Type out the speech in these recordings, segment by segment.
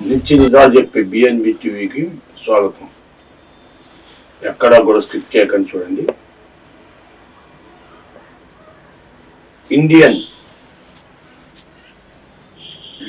నిత్య నిజాలు చెప్పే బిఎన్బి టీవీకి స్వాగతం. ఎక్కడా కూడా స్కిప్ చేయకండి, చూడండి. ఇండియన్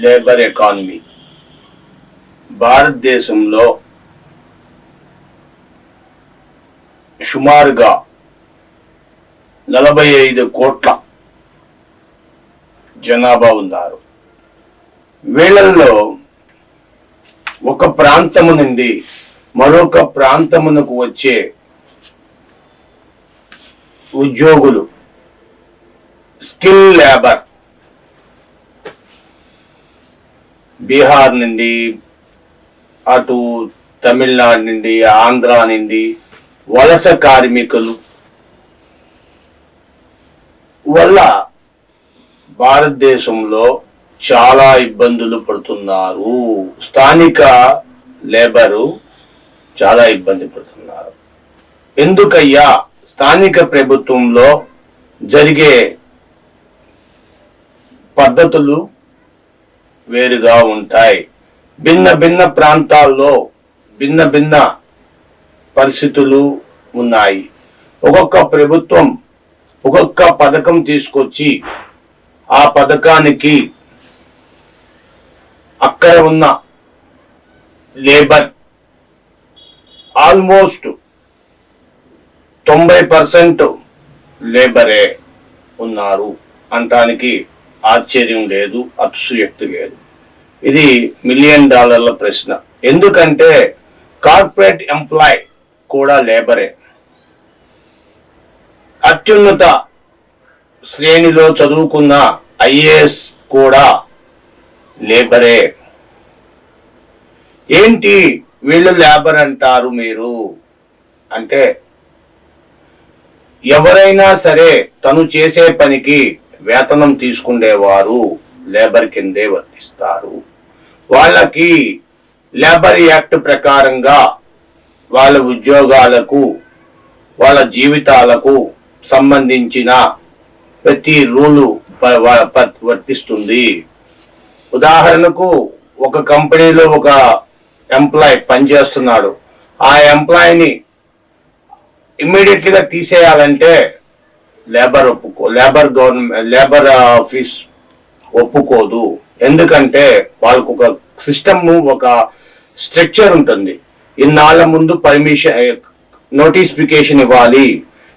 లేబర్ ఎకానమీ భారతదేశంలో సుమారుగా 45 కోట్ల జనాభా ఉన్నారు. వీళ్ళల్లో ఒక ప్రాంతము నుండి మరొక ప్రాంతమునకు వచ్చే ఉద్యోగులు స్కిల్ లేబర్ బీహార్ నుండి, అటు తమిళనాడు నుండి, ఆంధ్ర నుండి వలస కార్మికులు వల్ల భారతదేశంలో చాలా ఇబ్బందులు పడుతున్నారు. స్థానిక లేబరు చాలా ఇబ్బంది పడుతున్నారు. ఎందుకయ్యా? స్థానిక ప్రభుత్వంలో జరిగే పద్ధతులు వేరుగా ఉంటాయి. భిన్న భిన్న ప్రాంతాల్లో భిన్న భిన్న పరిస్థితులు ఉన్నాయి. ఒక్కొక్క ప్రభుత్వం ఒక్కొక్క పథకం తీసుకొచ్చి ఆ పథకానికి అక్కడ ఉన్న లేబర్ ఆల్మోస్ట్ 90% లేబరే ఉన్నారు అనటానికి ఆశ్చర్యం లేదు, అతిశయోక్తి లేదు. ఇది $1 మిలియన్ ప్రశ్న. ఎందుకంటే కార్పొరేట్ ఎంప్లాయ్ కూడా లేబరే. అత్యున్నత శ్రేణిలో చదువుకున్న IAS కూడా లేబరే. ఏంటి వీళ్ళు లేబర్ అంటారు మీరు అంటే, ఎవరైనా సరే తను చేసే పనికి వేతనం తీసుకునేవారు లేబర్ కిందే వర్తిస్తారు. వాళ్ళకి లేబర్ యాక్ట్ ప్రకారంగా వాళ్ళ ఉద్యోగాలకు, వాళ్ళ జీవితాలకు సంబంధించిన ప్రతి రూలు వర్తిస్తుంది. ఉదాహరణకు, ఒక కంపెనీలో ఒక ఎంప్లాయ్ పనిచేస్తున్నాడు. ఆ ఎంప్లాయ్ని ఇమ్మీడియట్లీగా తీసేయాలంటే లేబర్ ఆఫీస్ ఒప్పుకోదు. ఎందుకంటే వాళ్ళకు ఒక సిస్టమ్, ఒక స్ట్రక్చర్ ఉంటుంది. ఇన్నాళ్ళ ముందు పర్మిషన్, నోటిఫికేషన్ ఇవ్వాలి.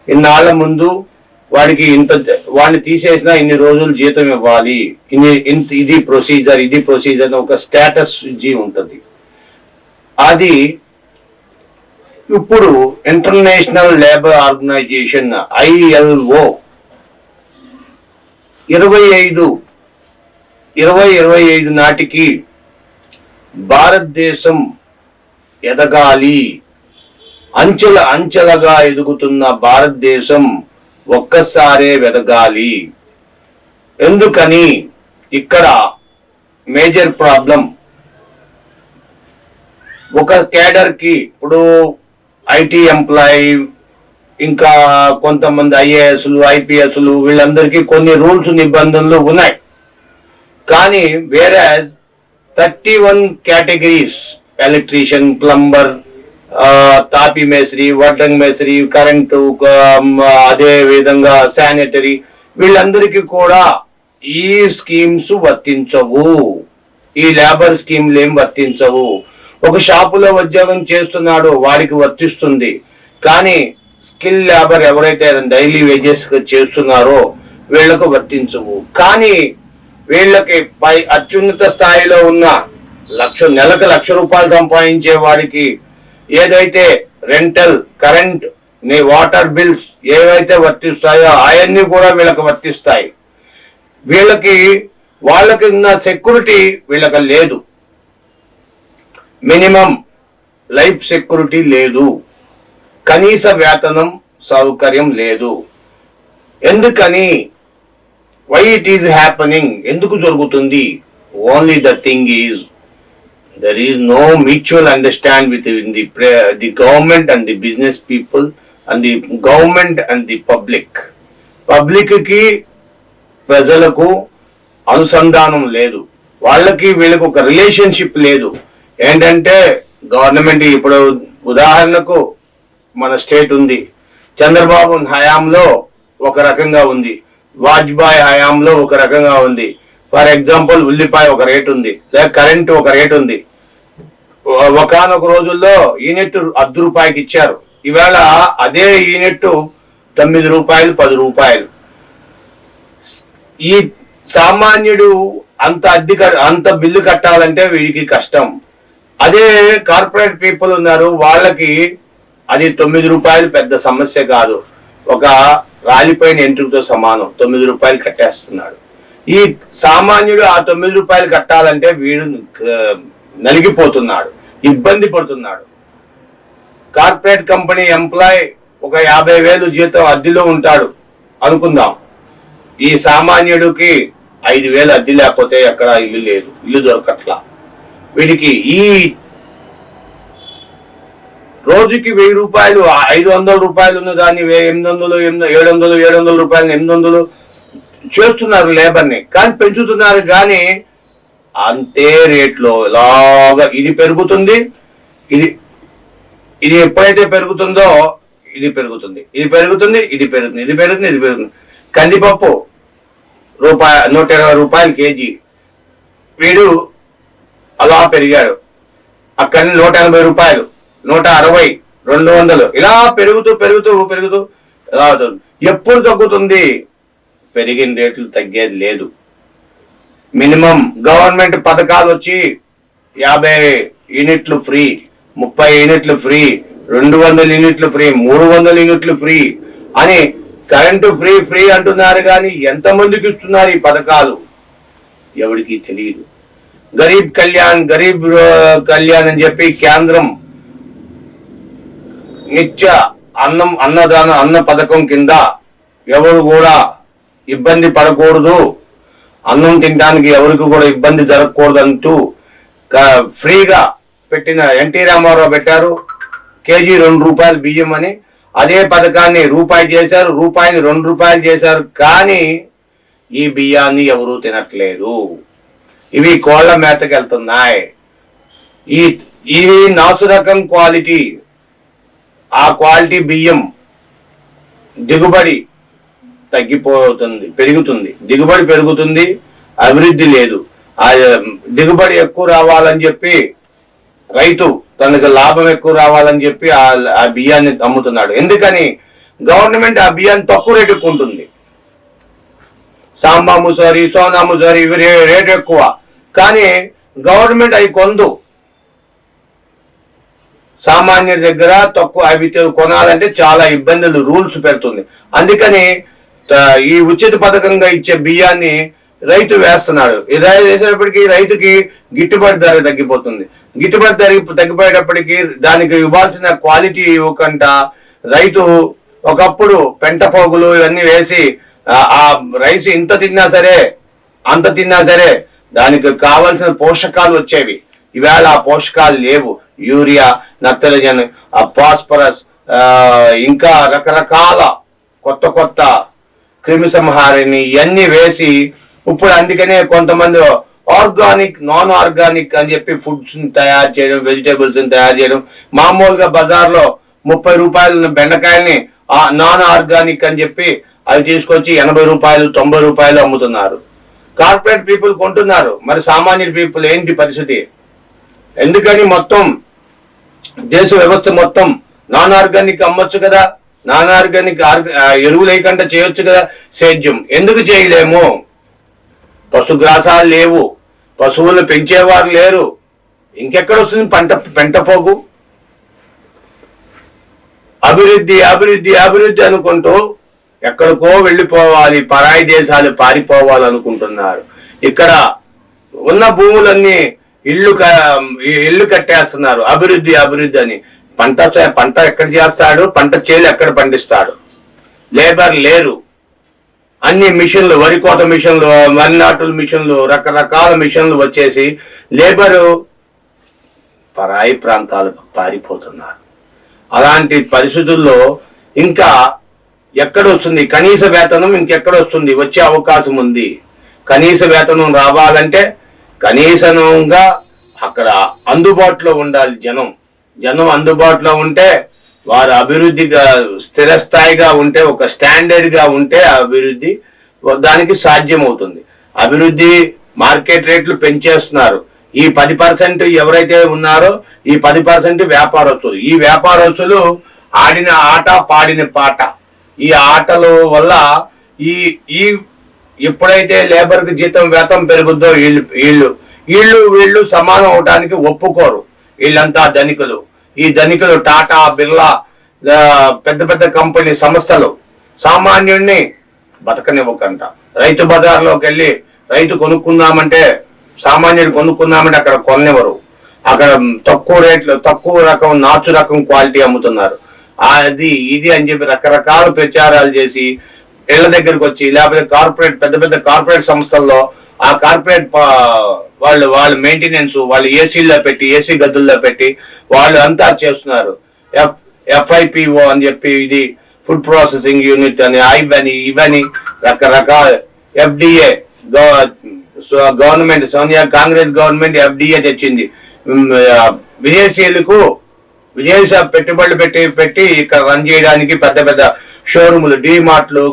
ఇన్నాళ్ళ ముందు వాడిని తీసేసినా ఇన్ని రోజులు జీతం ఇవ్వాలి. ఇది ప్రొసీజర్ ఒక స్టేటస్ ఉంటుంది. అది ఇప్పుడు ఇంటర్నేషనల్ లేబర్ ఆర్గనైజేషన్ ILO 2025 నాటికి భారతదేశం ఎదగాలి. అంచెలుగా ఎదుగుతున్న భారతదేశం ఒక్కసారే ఎదగాలి. ఎందుకని? ఇక్కడ మేజర్ ప్రాబ్లం, ఒక కేడర్ కి, ఇప్పుడు IT ఎంప్లాయీ, ఇంకా కొంతమంది IASలు, IPSలు, వీళ్ళందరికీ కొన్ని రూల్స్, నిబంధనలు ఉన్నాయి. కానీ వేరే 31 కేటగిరీస్, ఎలక్ట్రీషియన్, ప్లంబర్, తాపీ మేస్త్రి, వడ్రంగ్ మేస్త్రి, కరెంటు, అదే విధంగా శానిటరీ, వీళ్ళందరికీ కూడా ఈ స్కీమ్స్ వర్తించవు. ఈ లేబర్ స్కీమ్లు ఏం వర్తించవు. ఒక షాపులో ఉద్యోగం చేస్తున్నాడు, వాడికి వర్తిస్తుంది. కానీ స్కిల్ లేబర్ ఎవరైతే డైలీ వేజెస్ చేస్తున్నారో వీళ్లకు వర్తించవు. కానీ వీళ్ళకి పై అత్యున్నత స్థాయిలో ఉన్న నెలకు ₹1,00,000 సంపాదించే వాడికి ఏదైతే రెంటల్, కరెంట్, వాటర్ బిల్స్ ఏవైతే వర్తిస్తాయో అవన్నీ కూడా వీళ్ళకి వర్తిస్తాయి. వాళ్ళకి ఉన్న సెక్యూరిటీ వీళ్ళకి లేదు. మినిమం లైఫ్ సెక్యూరిటీ లేదు. కనీస వేతనం సౌకర్యం లేదు. ఎందుకని? Why it is happening? ఎందుకు జరుగుతుంది? Only the thing is there is no mutual understanding between the government and the business people and the government and the public. Public కి ప్రజలకు అనుసంధానం లేదు, వాళ్ళకి వీళ్ళకి ఒక రిలేషన్షిప్ లేదు. ఏంటంటే గవర్నమెంట్ ఇప్పుడు ఉదాహరణకు మన స్టేట్ ఉంది, చంద్రబాబు హయాంలో ఒక రకంగా ఉంది, వాజ్పేయి హయాంలో ఒక రకంగా ఉంది. ఫర్ ఎగ్జాంపుల్ ఉల్లిపాయ ఒక రేట్ ఉంది, లేక కరెంటు ఒక రేట్ ఉంది. ఒకనొక రోజుల్లో యూనిట్ ₹10 ఇచ్చారు, ఇవాళ అదే యూనిట్ ₹9, ₹10. ఈ సామాన్యుడు అంత బిల్లు కట్టాలంటే వీడికి కష్టం. అదే కార్పొరేట్ పీపుల్ ఉన్నారు, వాళ్ళకి అది ₹9 పెద్ద సమస్య కాదు, ఒక రాలిపోయిన ఎంట్రుకతో సమానం. ₹9 కట్టేస్తున్నాడు. ఈ సామాన్యుడు ఆ ₹9 కట్టాలంటే వీడు నలిగిపోతున్నాడు, ఇబ్బంది పడుతున్నాడు. కార్పొరేట్ కంపెనీ ఎంప్లాయ్ ఒక 50,000 జీతం అద్దెలో ఉంటాడు అనుకుందాం. ఈ సామాన్యుడికి 5,000 అద్దె లేకపోతే ఎక్కడ ఇల్లు లేదు, ఇల్లు దొరకట్లా. వీడికి ఈ రోజుకి ₹1,000, ₹500 ఉన్న దాన్ని ₹800, ₹700 చేస్తున్నారు లేబర్ని, కానీ పెంచుతున్నారు. కానీ అంతే రేట్లో ఇలాగా ఇది పెరుగుతుంది. ఇది ఎప్పుడైతే పెరుగుతుందో ఇది పెరుగుతుంది, ఇది పెరుగుతుంది, ఇది పెరుగుతుంది, ఇది పెరుగుతుంది, ఇది పెరుగుతుంది. కందిపప్పు ₹120 కేజీ, వీడు అలా పెరిగాడు. అక్కడ ₹180, ₹160, $200 ఇలా పెరుగుతూ పెరుగుతూ పెరుగుతూ ఎలా అవుతుంది. ఎప్పుడు తగ్గుతుంది? పెరిగిన రేట్లు తగ్గేది లేదు. మినిమం గవర్నమెంట్ పథకాలు వచ్చి 50 యూనిట్లు ఫ్రీ, 30 యూనిట్లు ఫ్రీ, 200 యూనిట్లు ఫ్రీ, 300 యూనిట్లు ఫ్రీ అని కరెంటు ఫ్రీ ఫ్రీ అంటున్నారు. కానీ ఎంతమందికి ఇస్తున్నారు ఈ పథకాలు ఎవరికి తెలియదు. గరీబ్ కళ్యాణ్ అని చెప్పి కేంద్రం నిత్య అన్న పథకం కింద ఎవరు కూడా ఇబ్బంది పడకూడదు, అన్నం తినడానికి ఎవరికి కూడా ఇబ్బంది జరగకూడదు అంటూ ఫ్రీగా పెట్టిన ఎన్టీ రామారావు పెట్టారు. కేజీ ₹2 బియ్యం అని. అదే పథకాన్ని రూపాయి చేశారు, రూపాయిని ₹2 చేశారు. కానీ ఈ బియ్యాన్ని ఎవరూ తినట్లేదు, ఇవి కోళ్ల మేతకి వెళ్తున్నాయి. ఇవి నాసురకం క్వాలిటీ. ఆ క్వాలిటీ బియ్యం దిగుబడి తగ్గిపోతుంది, పెరుగుతుంది, దిగుబడి పెరుగుతుంది, అభివృద్ధి లేదు. ఆ దిగుబడి ఎక్కువ రావాలని చెప్పి రైతు తనకు లాభం ఎక్కువ రావాలని చెప్పి ఆ బియ్యాన్ని అమ్ముతున్నాడు. ఎందుకని? గవర్నమెంట్ ఆ బియ్యాన్ని తక్కువ రేటుకు ఉంటుంది. సాంబా ముసరి, సోనా ముసరి ఇవి రేటు ఎక్కువ, కానీ గవర్నమెంట్ అవి కొందు. సామాన్యుడి దగ్గర తక్కువ అవి కొనాలంటే చాలా ఇబ్బందులు, రూల్స్ పెడుతుంది. అందుకని ఈ ఉచిత పథకంగా ఇచ్చే బియ్యాన్ని రైతు వేస్తున్నాడు. ఇలా చేసేటప్పటికీ రైతుకి గిట్టుబాటు ధర తగ్గిపోతుంది. గిట్టుబాటు ధర తగ్గిపోయేటప్పటికి దానికి ఇవ్వాల్సిన క్వాలిటీ ఇవ్వకుండా రైతు ఒకప్పుడు పెంట పోగులు ఇవన్నీ వేసి ఆ రైస్ ఇంత తిన్నా సరే అంత తిన్నా సరే దానికి కావాల్సిన పోషకాలు వచ్చేవి. ఈవేళ ఆ పోషకాలు లేవు. యూరియా, నత్రజని, ఫాస్ఫరస్, ఇంకా రకరకాల కొత్త క్రిమి సంహారిని ఇవన్నీ వేసి ఇప్పుడు అందుకనే కొంతమంది ఆర్గానిక్, నాన్ ఆర్గానిక్ అని చెప్పి ఫుడ్స్ తయారు చేయడం, వెజిటేబుల్స్ తయారు చేయడం. మామూలుగా బజార్లో ₹30 బెండకాయల్ని నాన్ ఆర్గానిక్ అని చెప్పి అవి తీసుకొచ్చి ₹80, ₹90 అమ్ముతున్నారు. కార్పొరేట్ పీపుల్ కొంటున్నారు. మరి సామాన్య పీపుల్ ఏంటి పరిస్థితి? ఎందుకని మొత్తం దేశ వ్యవస్థ మొత్తం నాన్ ఆర్గానిక్ అమ్మొచ్చు కదా, నాన్ ఆర్గానిక్ ఎరువు లేకుండా చేయొచ్చు కదా. సేద్యం ఎందుకు చేయలేము? పశుగ్రాసాలు లేవు, పశువులు పెంచేవారు లేరు, ఇంకెక్కడ వస్తుంది పెంట పోగు? అభివృద్ధి అభివృద్ధి అభివృద్ధి అనుకుంటూ ఎక్కడికో వెళ్ళిపోవాలి, పరాయి దేశాలు పారిపోవాలనుకుంటున్నారు. ఇక్కడ ఉన్న భూములన్నీ ఇల్లు కట్టేస్తున్నారు. అభివృద్ధి అభివృద్ధి అని. పంట ఎక్కడ చేస్తాడు? పంట చేలు ఎక్కడ పండిస్తాడు? లేబర్ లేరు. అన్ని మిషన్లు, వరి కోత మిషన్లు, వరి నాటుల మిషన్లు, రకరకాల మిషన్లు వచ్చేసి లేబరు పరాయి ప్రాంతాలకు పారిపోతున్నారు. అలాంటి పరిస్థితుల్లో ఇంకా ఎక్కడ వస్తుంది? కనీస వేతనం ఇంకెక్కడ వస్తుంది? వచ్చే అవకాశం ఉంది. కనీస వేతనం రావాలంటే కనీసంగా అక్కడ అందుబాటులో ఉండాలి. జనం అందుబాటులో ఉంటే, వారు అభివృద్ధిగా స్థిరస్థాయిగా ఉంటే, ఒక స్టాండర్డ్ గా ఉంటే అభివృద్ధి దానికి సాధ్యమవుతుంది. అభివృద్ధి మార్కెట్ రేట్లు పెంచేస్తున్నారు. ఈ 10% ఎవరైతే ఉన్నారో ఈ 10% వ్యాపారస్తులు. ఈ వ్యాపారస్తులు ఆడిన ఆట పాడిన పాట. ఈ ఆటల వల్ల ఈ ఎప్పుడైతే లేబర్ కి జీతం వేతం పెరుగుద్దో వీళ్ళు సమానం అవడానికి ఒప్పుకోరు. వీళ్ళంతా ధనికులు. ఈ ధనికులు టాటా, బిర్లా, పెద్ద పెద్ద కంపెనీ సంస్థలు సామాన్యుడిని బతకనివ్వకంట. రైతు బజార్లోకి వెళ్ళి రైతు కొనుక్కుందామంటే, సామాన్యుడు కొనుక్కుందామంటే అక్కడ కొననివ్వరు. అక్కడ తక్కువ రేట్లు, తక్కువ రకం, నాచు రకం క్వాలిటీ అమ్ముతున్నారు. అది ఇది అని చెప్పి రకరకాల ప్రచారాలు చేసి ఇళ్ల దగ్గరకు వచ్చి, లేకపోతే కార్పొరేట్ పెద్ద పెద్ద కార్పొరేట్ సంస్థల్లో ఆ కార్పొరేట్ వాళ్ళ మెయింటెనెన్స్ వాళ్ళు ఏసీల్లో పెట్టి, ఏసీ గదుల్లో పెట్టి వాళ్ళు అంతా చేస్తున్నారు. FIPO అని చెప్పి, ఇది ఫుడ్ ప్రాసెసింగ్ యూనిట్ అని, ఇవని రకరకాల FDA government, Sonia Congress government FDA తెచ్చింది. విదేశ పెట్టుబడులు పెట్టి ఇక్కడ రన్ చేయడానికి పెద్ద పెద్ద షోరూములు, డీమార్ట్లు,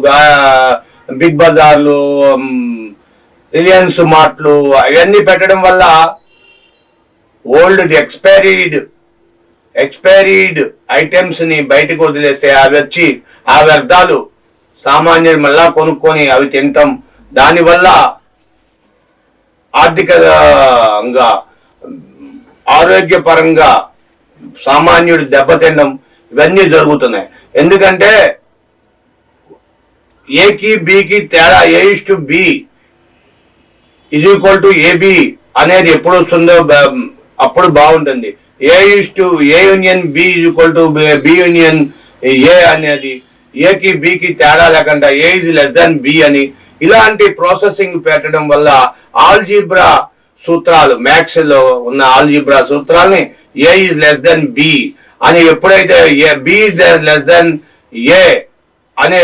బిగ్ బజార్లు, రిలయన్స్ మార్ట్లు అవన్నీ పెట్టడం వల్ల ఓల్డ్ ఎక్స్పైరీడ్ ఐటమ్స్ ని బయటకు వదిలేస్తే అవి వచ్చి ఆ వ్యర్థాలు సామాన్యులు మళ్ళా కొనుక్కొని అవి తింటాం. దానివల్ల ఆర్థికంగా, ఆరోగ్యపరంగా సామాన్యుడు దెబ్బతినడం ఇవన్నీ జరుగుతున్నాయి. ఎందుకంటే ఏకి బికి తేడా, A:B =AB అనేది ఎప్పుడు వస్తుందో అప్పుడు బాగుంటుంది. A union B B union A అనేది ఏకి బికి తేడా లేకుండా A=B అని ఇలాంటి ప్రాసెసింగ్ పెట్టడం వల్ల ఆల్జీబ్రా సూత్రాలు, మ్యాథ్స్ లో ఉన్న ఆల్జీబ్రా సూత్రాలని A=B అని ఎప్పుడైతే B=A అనే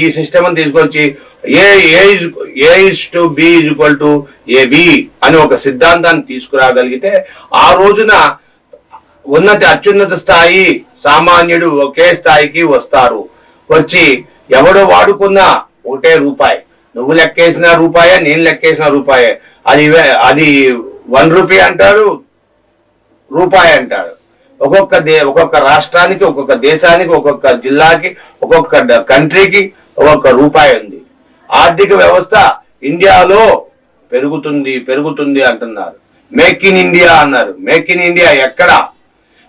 ఈ సిస్టమ్ తీసుకొచ్చి A:B AB అని ఒక సిద్ధాంతాన్ని తీసుకురాగలిగితే ఆ రోజున అత్యున్నత స్థాయి సామాన్యుడు ఒకే స్థాయికి వస్తారు. వచ్చి ఎవడో వాడుకున్నా ఒకటే రూపాయి, నువ్వు లెక్కేసిన రూపాయే, నేను లెక్కేసిన రూపాయే. అది 1 రూపీ అంటాడు, రూపాయి అంటాడు. ఒక్కొక్క రాష్ట్రానికి, ఒక్కొక్క దేశానికి, ఒక్కొక్క జిల్లాకి, ఒక్కొక్క కంట్రీకి ఒక్కొక్క రూపాయి ఉంది. ఆర్థిక వ్యవస్థ ఇండియాలో పెరుగుతుంది అంటున్నారు. మేక్ ఇన్ ఇండియా అన్నారు. మేక్ ఇన్ ఇండియా ఎక్కడ?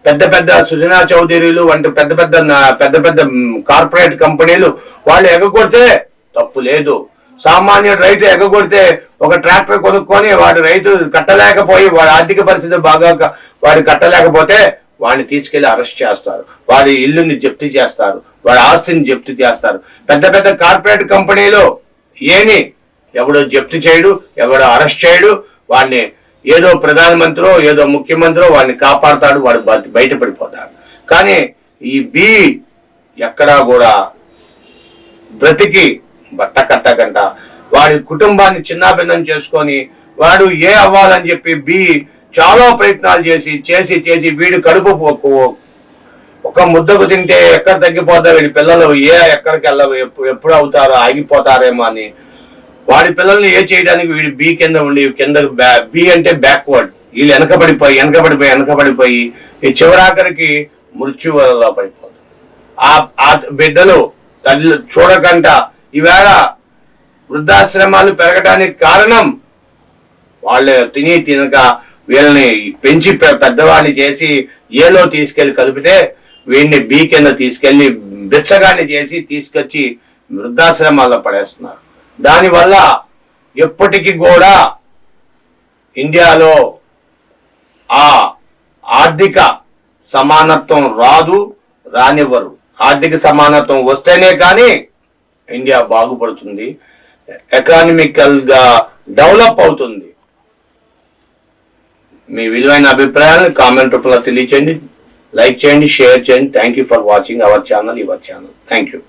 పెద్ద పెద్ద సుజనా చౌదరీలు వంటి పెద్ద పెద్ద కార్పొరేట్ కంపెనీలు వాళ్ళు ఎగగొడితే తప్పు లేదు. సామాన్యుడు రైతు ఎగగొడితే ఒక ట్రాక్టర్ కొనుక్కొని వాడు రైతు కట్టలేకపోయి, వాడి ఆర్థిక పరిస్థితి బాగా వాడు కట్టలేకపోతే వాడిని తీసుకెళ్లి అరెస్ట్ చేస్తారు, వాడి ఇల్లుని జప్తు చేస్తారు, వాడి ఆస్తిని జప్తు చేస్తారు. పెద్ద పెద్ద కార్పొరేట్ కంపెనీలో ఎవడో జప్తు చేయడు, ఎవడో అరెస్ట్ చేయడు. వాడిని ఏదో ప్రధానమంత్రో ఏదో ముఖ్యమంత్రో వాడిని కాపాడుతాడు, వాడు బయటపడిపోతాడు. కానీ ఈ బి ఎక్కడా కూడా బ్రతికి బట్ట కట్టకంట వాడి కుటుంబాన్ని చిన్నాభిన్నం చేసుకొని వాడు ఏ అవ్వాలని చెప్పి బి చాలా ప్రయత్నాలు చేసి వీడు కడుపు ఒక ముద్దకు తింటే ఎక్కడ తగ్గిపోతా, వీడి పిల్లలు ఎక్కడికి ఎప్పుడు అవుతారో, ఆగిపోతారేమో అని వాడి పిల్లల్ని చేయడానికి వీడు బి కింద ఉండి, బి అంటే బ్యాక్వర్డ్, వీళ్ళు వెనకబడిపోయి ఈ చివరాఖరికి మృత్యువలలో పడిపోతారు. ఆ బిడ్డలు తల్లి చూడకంట ఈవేళ వృద్ధాశ్రమాలు పెరగడానికి కారణం వాళ్ళు తినక వీళ్ళని పెంచి పెద్దవాడిని చేసి ఏలో తీసుకెళ్లి కలిపితే వీడిని బి కింద తీసుకెళ్లి బిచ్చగాన్ని చేసి తీసుకొచ్చి వృద్ధాశ్రమాల్లో పడేస్తున్నారు. దానివల్ల ఎప్పటికీ కూడా ఇండియాలో ఆ ఆర్థిక సమానత్వం రానివ్వరు. ఆర్థిక సమానత్వం వస్తేనే కానీ ఇండియా బాగుపడుతుంది, ఎకనామికల్ గా డెవలప్ అవుతుంది. మీ విలువైన అభిప్రాయాలను కామెంట్ రూపంలో తెలియచేయండి, లైక్ చేయండి, షేర్ చేయండి. Thank you for watching our channel. Thank you.